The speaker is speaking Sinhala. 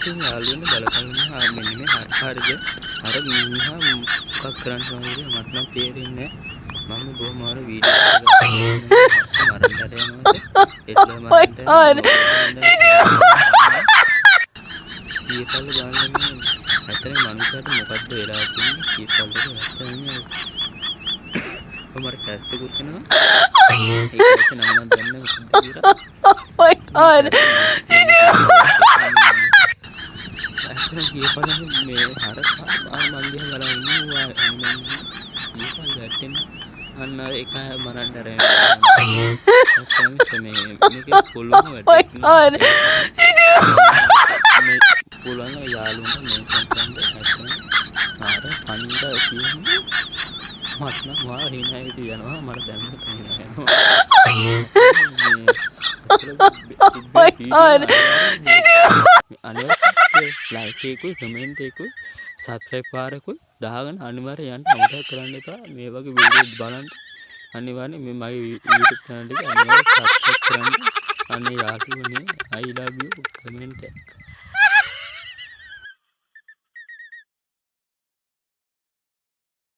ඉතින් යාළුවනේ බලපල්ලා මෙන්න මේ හරිද අර මිනිහා මොකක් කරන්න ඕනද මට නම් තේරෙන්නේ නැහැ. මම බොහොම අර වීඩියෝ එකක් මරන්න යනවා එట్లా මරන්න කීපල්ල බලන්න මේ ඇත්තටම මනුස්සයාට මොකද්ද වෙලා තියෙන්නේ කීපල්ලට ඇත්තටම මම කැස්ටකුත් වෙනවා ඒක නම් මම දන්නේ my god. කීපල්ල මේ හරකා මංගිය බලලා ඉන්නවා කීපල්ල ගැටෙන අන්න ඒක මරන්න මේක පුළුවන් god. පුළුවන් යාළුවන්ට මේක කරන්න ඇත්තම මාර පණ්ඩා කියන්නේ මට නම් මාර හිනා හිටියනවා මට දැම්ම තේරෙනවා my god. අනිවාර්යයෙන් ලයික් එකකුයි කමෙන්ට් එකකුයි සබ්ස්ක්‍රයිබ් පාරකුයි දාගෙන අනිවාර්යයෙන් යන්න අමතක කරන්න එපා මේ වගේ වීඩියෝ බලන්න අනිවාර්යයෙන් මේ මගේ YouTube channel එක අනිවාර්යයෙන් සබ්ස්ක්‍රයිබ් කරන්න අනේ යාළුවනේ I love you කමෙන්ට් එක